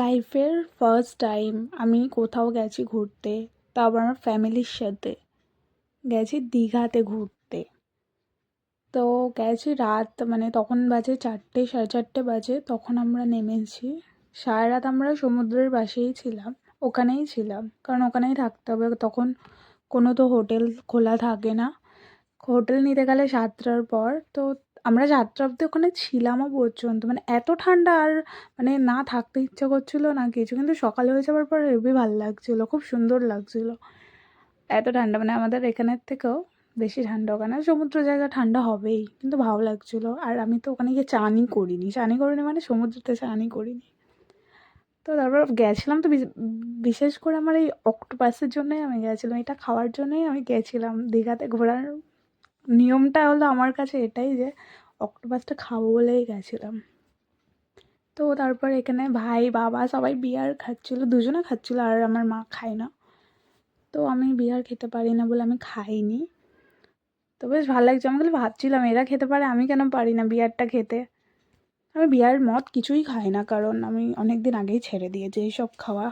লাইফের first time আমি কোথাও গেছি ঘুরতে, তাও আবার আমার ফ্যামিলির সাথে। গেছি দীঘাতে ঘুরতে। তো গেছি রাত, মানে তখন বাজে 4টে, 4:30 বাজে। তখন আমরা নেমেছি। সারা রাত আমরা সমুদ্রের পাশেই ছিলাম, ওখানেই ছিলাম, কারণ ওখানেই থাকতে হবে। তখন কোনো তো হোটেল খোলা থাকে না। হোটেল নিতে গেলে 7টার পর। তো আমরা 7টা অবধি ওখানে ছিলামও পর্যন্ত, মানে এত ঠান্ডা, আর মানে না থাকতে ইচ্ছা করছিল না কিছু, কিন্তু সকাল হয়ে যাওয়ার পর হেবি ভালো লাগছিল, খুব সুন্দর লাগছিল। এত ঠান্ডা, মানে আমাদের এখানের থেকেও বেশি ঠান্ডা ওখানে। সমুদ্র জায়গা ঠান্ডা হবেই, কিন্তু ভালো লাগছিল। আর আমি তো ওখানে গিয়ে চানই করিনি মানে সমুদ্রতে চানই করিনি। তো তারপর গেছিলাম তো বিশেষ করে আমার এই অক্টোপাসের জন্যই আমি গেছিলাম, এটা খাওয়ার জন্যই আমি গেছিলাম। দীঘাতে ঘোরার নিয়মটা হলো আমার কাছে এটাই যে অক্টোপাসটা খাবো বলেই গেছিলাম। তো তারপর এখানে ভাই বাবা সবাই বিয়ার খাচ্ছিল, দুজনে খাচ্ছিল, আর আমার মা খায় না। তো আমি বিয়ার খেতে পারি না বলে আমি খাইনি। তো বেশ ভালো লাগছে। আমি খালি ভাবছিলাম এরা খেতে পারে, আমি কেন পারি না বিয়ারটা খেতে। আমি বিয়ার মদ কিছুই খাই না, কারণ আমি অনেক দিন আগেই ছেড়ে দিয়েছি এইসব খাওয়া।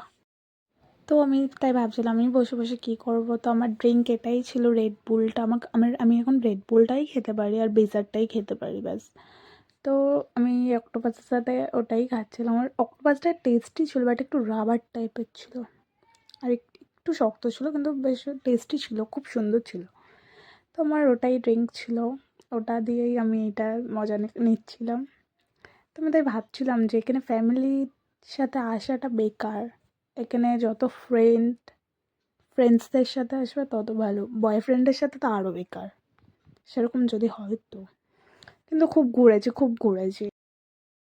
তো আমি তাই ভাবছিলাম আমি বসে বসে কী করব। তো আমার ড্রিঙ্ক এটাই ছিল, রেড বুলটা। আমি এখন রেড বুলটাই খেতে পারি আর বিজারটাই খেতে পারি, ব্যাস। তো আমি অক্টোপাসের সাথে ওটাই খাচ্ছিলাম। আর অক্টোপাসটা টেস্টি ছিল, বাট একটু রাবার টাইপের ছিল, আর একটু শক্ত ছিল, কিন্তু বেশ টেস্টি ছিল, খুব সুন্দর ছিল। তো আমার ওটাই ড্রিঙ্ক ছিল, ওটা দিয়েই আমি এটা মজা নিচ্ছিলাম। তো আমি তাই ভাবছিলাম যে এখানে ফ্যামিলির সাথে আসাটা বেকার। এখানে যত ফ্রেন্ডসদের সাথে আসবে তত ভালো, বয়ফ্রেন্ডের সাথে তো আরও বেকার, সেরকম যদি হয় তো। কিন্তু খুব ঘুরেছি, খুব ঘুরেছি।